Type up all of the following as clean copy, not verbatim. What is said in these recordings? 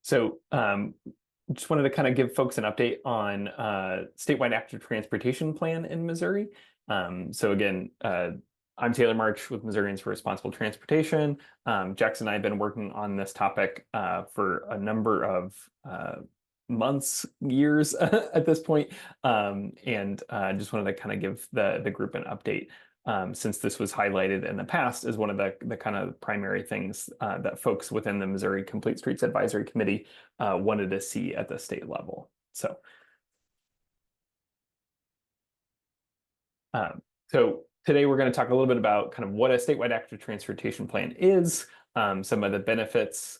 So just wanted to kind of give folks an update on statewide active transportation plan in Missouri. So again, I'm Taylor March with Missourians for Responsible Transportation. Jackson and I have been working on this topic for a number of months, years at this point, and just wanted to kind of give the group an update. Since this was highlighted in the past as one of the kind of primary things that folks within the Missouri Complete Streets Advisory Committee wanted to see at the state level. So today we're going to talk a little bit about kind of what a statewide active transportation plan is, some of the benefits,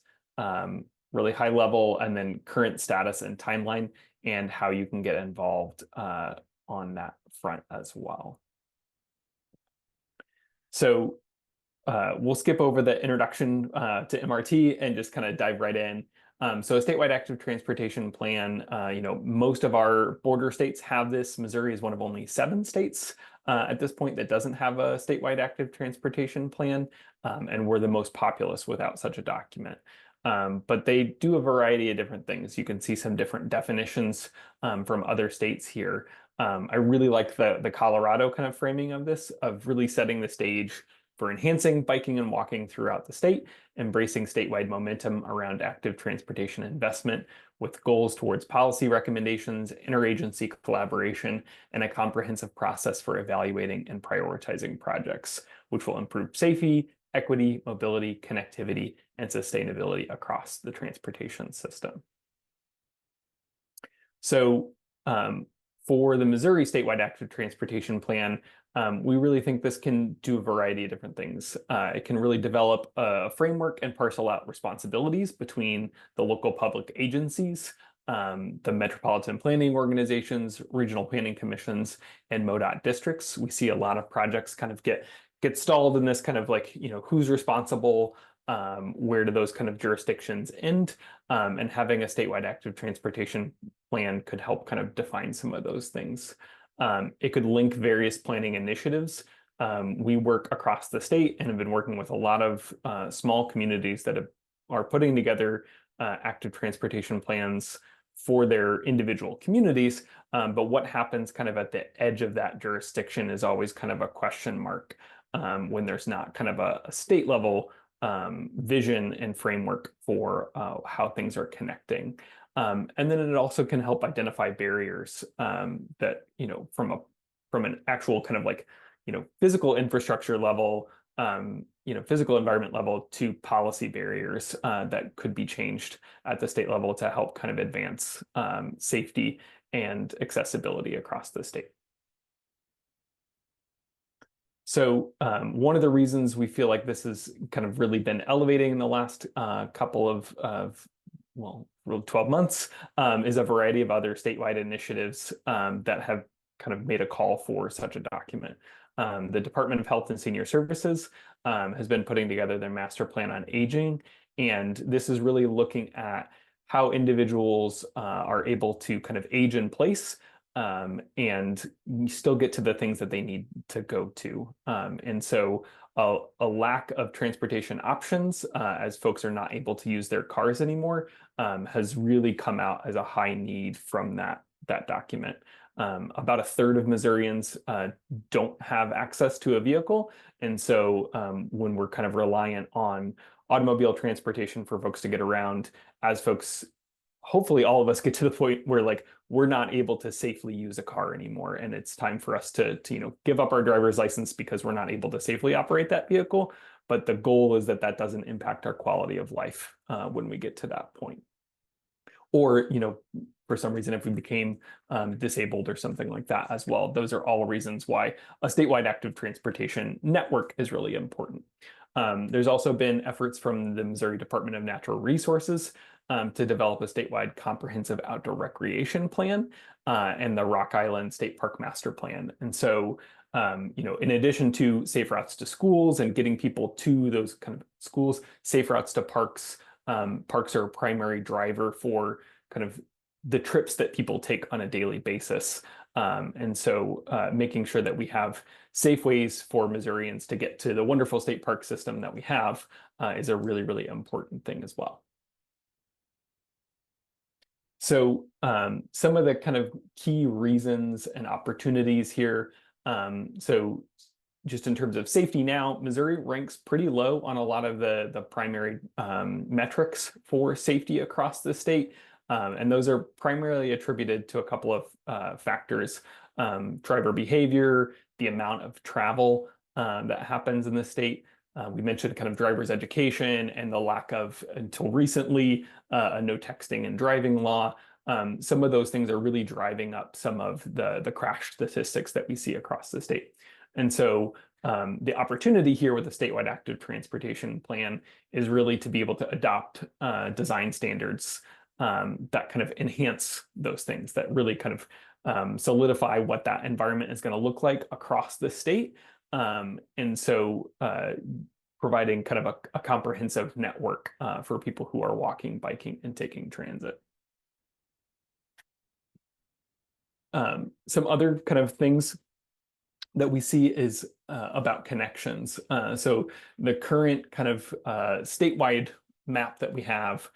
really high level, and then current status and timeline, and how you can get involved on that front as well. So we'll skip over the introduction to MRT and just kind of dive right in. So a statewide active transportation plan, most of our border states have this. Missouri is one of only 7 states at this point that doesn't have a statewide active transportation plan, and we're the most populous without such a document. But they do a variety of different things. You can see some different definitions from other states here. I really like the Colorado kind of framing of this, of really setting the stage for enhancing biking and walking throughout the state, embracing statewide momentum around active transportation investment with goals towards policy recommendations, interagency collaboration, and a comprehensive process for evaluating and prioritizing projects, which will improve safety, equity, mobility, connectivity, and sustainability across the transportation system. So for the Missouri statewide active transportation plan, we really think this can do a variety of different things. It can really develop a framework and parcel out responsibilities between the local public agencies, the metropolitan planning organizations, regional planning commissions, and MoDOT districts. We see a lot of projects kind of get stalled in this kind of like, who's responsible, where do those kind of jurisdictions end, and having a statewide active transportation plan could help kind of define some of those things. It could link various planning initiatives. We work across the state and have been working with a lot of small communities that are putting together active transportation plans for their individual communities. But what happens kind of at the edge of that jurisdiction is always kind of a question mark when there's not kind of a state level vision and framework for how things are connecting. And then it also can help identify barriers that, from an actual kind of like, physical infrastructure level, physical environment level to policy barriers that could be changed at the state level to help kind of advance safety and accessibility across the state. So one of the reasons we feel like this has kind of really been elevating in the last couple of 12 months is a variety of other statewide initiatives that have kind of made a call for such a document. The Department of Health and Senior Services has been putting together their master plan on aging, and this is really looking at how individuals are able to kind of age in place and still get to the things that they need to go to. And so a lack of transportation options as folks are not able to use their cars anymore has really come out as a high need from that document. About a third of Missourians don't have access to a vehicle. And so when we're kind of reliant on automobile transportation for folks to get around, as folks, hopefully all of us get to the point where like we're not able to safely use a car anymore, and it's time for us to give up our driver's license because we're not able to safely operate that vehicle. But the goal is that doesn't impact our quality of life when we get to that point. Or, for some reason, if we became disabled or something like that as well. Those are all reasons why a statewide active transportation network is really important. There's also been efforts from the Missouri Department of Natural Resources to develop a statewide comprehensive outdoor recreation plan and the Rock Island State Park Master Plan. And so, in addition to safe routes to schools and getting people to those kind of schools, safe routes to parks, parks are a primary driver for kind of the trips that people take on a daily basis. And so making sure that we have safe ways for Missourians to get to the wonderful state park system that we have is a really, really important thing as well. So some of the kind of key reasons and opportunities here. So just in terms of safety now, Missouri ranks pretty low on a lot of the primary metrics for safety across the state. And those are primarily attributed to a couple of factors: driver behavior, the amount of travel that happens in the state. We mentioned kind of driver's education and the lack of, until recently, a no texting and driving law. Some of those things are really driving up some of the crash statistics that we see across the state. And so the opportunity here with the statewide active transportation plan is really to be able to adopt design standards that kind of enhance those things, that really kind of solidify what that environment is going to look like across the state. And so providing kind of a comprehensive network for people who are walking, biking, and taking transit. Some other kind of things that we see is about connections. So the current kind of statewide map that we have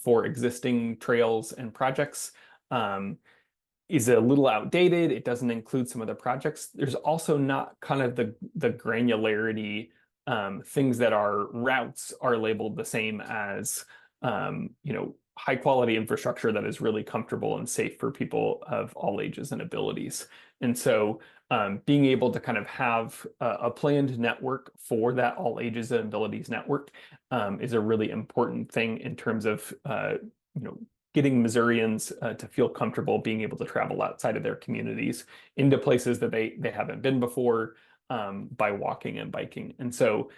for existing trails and projects is a little outdated. It doesn't include some of the projects. There's also not kind of the granularity. Things that are routes are labeled the same as high quality infrastructure that is really comfortable and safe for people of all ages and abilities. And so being able to kind of have a planned network for that all ages and abilities network is a really important thing in terms of getting Missourians to feel comfortable being able to travel outside of their communities into places that they haven't been before by walking and biking. And so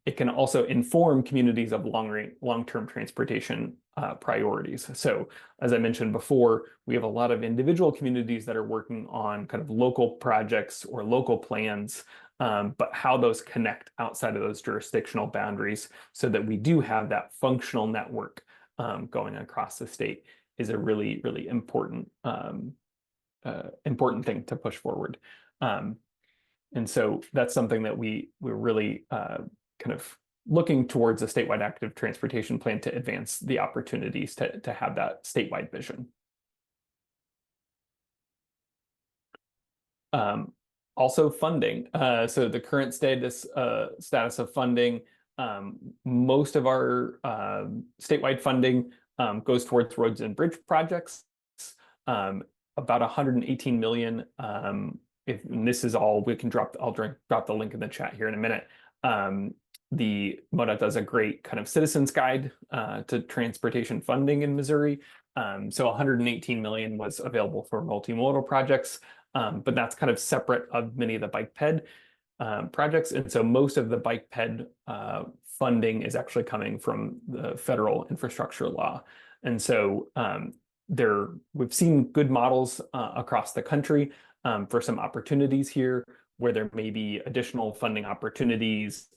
it can also inform communities of long-term transportation priorities. So as I mentioned before, we have a lot of individual communities that are working on kind of local projects or local plans, but how those connect outside of those jurisdictional boundaries so that we do have that functional network going across the state is a really, really important thing to push forward. And so that's something that we're really kind of looking towards a statewide active transportation plan to advance the opportunities to have that statewide vision. Also funding. So the current status of funding, most of our statewide funding goes towards roads and bridge projects. About 118 million. And this is all, I'll drop the link in the chat here in a minute. The MODOT does a great kind of citizens guide to transportation funding in Missouri. So 118 million was available for multimodal projects, but that's kind of separate of many of the bike ped projects. And so most of the bike ped funding is actually coming from the federal infrastructure law. And so we've seen good models across the country for some opportunities here where there may be additional funding opportunities,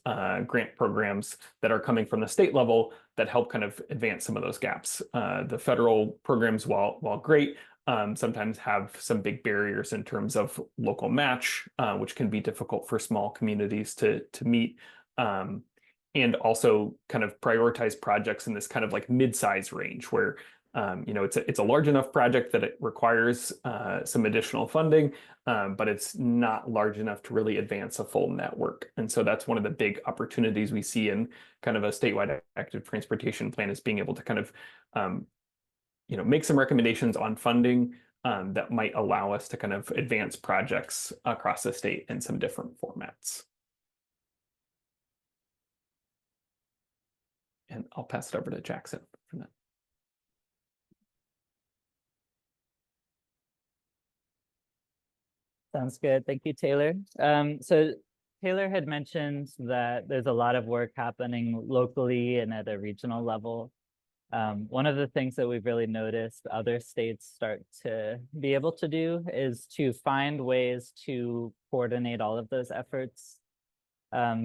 grant programs that are coming from the state level that help kind of advance some of those gaps. The federal programs, while great, sometimes have some big barriers in terms of local match, which can be difficult for small communities to meet. And also kind of prioritize projects in this kind of like mid-size range where it's a large enough project that it requires some additional funding, but it's not large enough to really advance a full network. And so that's one of the big opportunities we see in kind of a statewide active transportation plan, is being able to kind of make some recommendations on funding that might allow us to kind of advance projects across the state in some different formats. And I'll pass it over to Jackson for that. Sounds good. Thank you, Taylor. So Taylor had mentioned that there's a lot of work happening locally and at a regional level. One of the things that we've really noticed other states start to be able to do is to find ways to coordinate all of those efforts.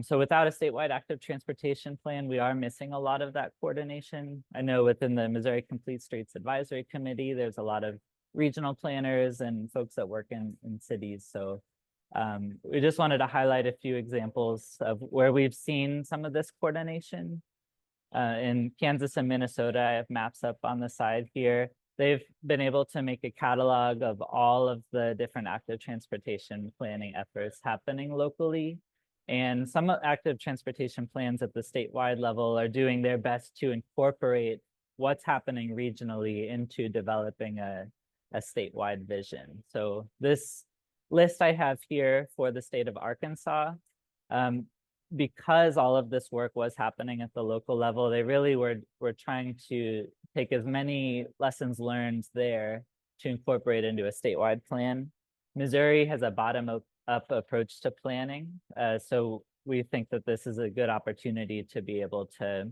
So without a statewide active transportation plan, we are missing a lot of that coordination. I know within the Missouri Complete Streets Advisory Committee, there's a lot of regional planners and folks that work in cities. So we just wanted to highlight a few examples of where we've seen some of this coordination. In Kansas and Minnesota, I have maps up on the side here. they've been able to make a catalog of all of the different active transportation planning efforts happening locally. And some active transportation plans at the statewide level are doing their best to incorporate what's happening regionally into developing a statewide vision. So this list I have here for the state of Arkansas, because all of this work was happening at the local level, they really were trying to take as many lessons learned there to incorporate into a statewide plan. Missouri has a bottom-up approach to planning. So we think that this is a good opportunity to be able to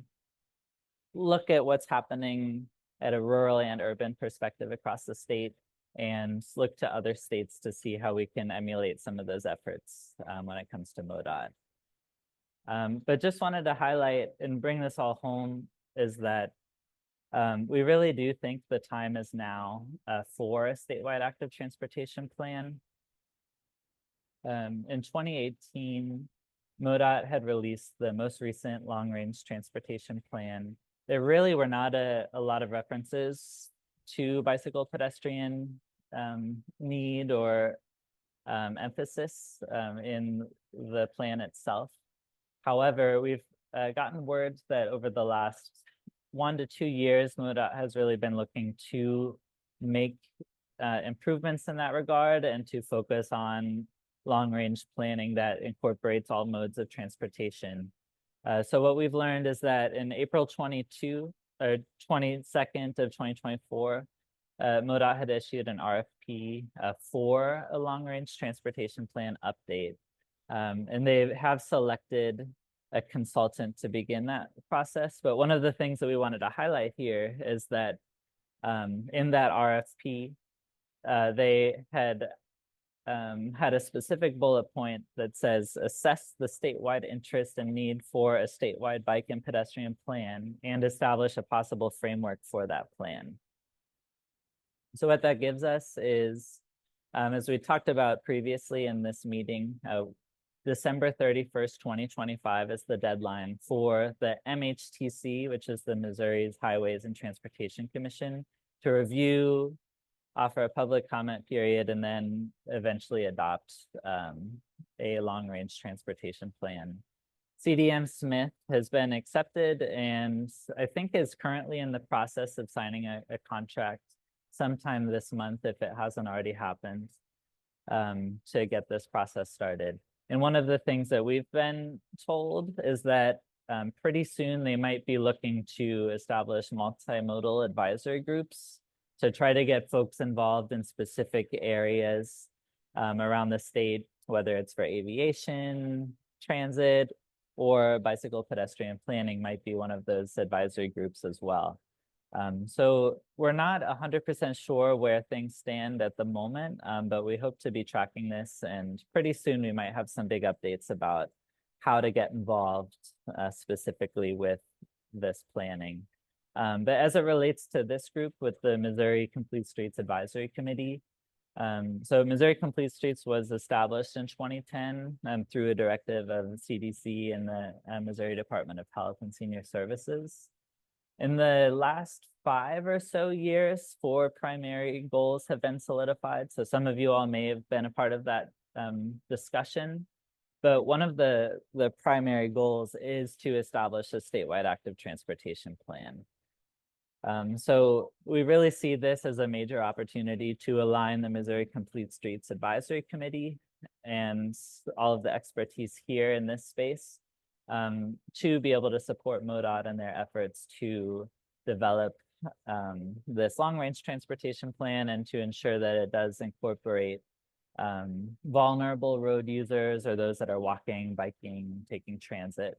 look at what's happening at a rural and urban perspective across the state and look to other states to see how we can emulate some of those efforts when it comes to MoDOT. But just wanted to highlight and bring this all home is that we really do think the time is now for a statewide active transportation plan. In 2018, MoDOT had released the most recent long-range transportation plan. There really were not a lot of references to bicycle pedestrian need or emphasis in the plan itself. However, we've gotten word that over the last 1 to 2 years, MoDOT has really been looking to make improvements in that regard and to focus on long-range planning that incorporates all modes of transportation. So what we've learned is that in April 22 or 22nd of 2024, MoDOT had issued an RFP for a long-range transportation plan update. And they have selected a consultant to begin that process. But one of the things that we wanted to highlight here is that in that RFP, they had had a specific bullet point that says, assess the statewide interest and need for a statewide bike and pedestrian plan and establish a possible framework for that plan. So what that gives us is, as we talked about previously in this meeting, December 31st, 2025 is the deadline for the MHTC, which is the Missouri's Highways and Transportation Commission, to review, offer a public comment period, and then eventually adopt a long-range transportation plan. CDM Smith has been accepted and I think is currently in the process of signing a contract sometime this month, if it hasn't already happened, to get this process started. And one of the things that we've been told is that pretty soon they might be looking to establish multimodal advisory groups to try to get folks involved in specific areas around the state, whether it's for aviation, transit, or bicycle pedestrian planning might be one of those advisory groups as well. So we're not 100% sure where things stand at the moment, but we hope to be tracking this, and pretty soon we might have some big updates about how to get involved specifically with this planning. But as it relates to this group with the Missouri Complete Streets Advisory Committee, so Missouri Complete Streets was established in 2010 through a directive of CDC and the Missouri Department of Health and Senior Services. In the last 5 or so years, 4 primary goals have been solidified. So some of you all may have been a part of that discussion. But one of the primary goals is to establish a statewide active transportation plan. So we really see this as a major opportunity to align the Missouri Complete Streets Advisory Committee and all of the expertise here in this space to be able to support MoDOT in their efforts to develop this long-range transportation plan and to ensure that it does incorporate vulnerable road users or those that are walking, biking, taking transit.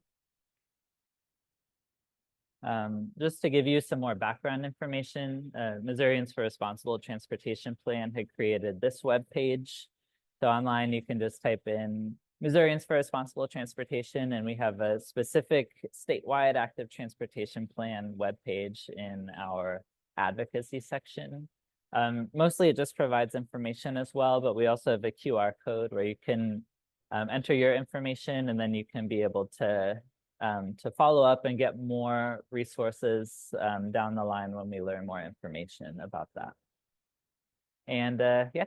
Just to give you some more background information, Missourians for Responsible Transportation Plan had created this webpage. So online you can just type in Missourians for Responsible Transportation, and we have a specific statewide active transportation plan webpage in our advocacy section. Mostly it just provides information as well, but we also have a QR code where you can enter your information, and then you can be able to to follow up and get more resources down the line when we learn more information about that. And yeah,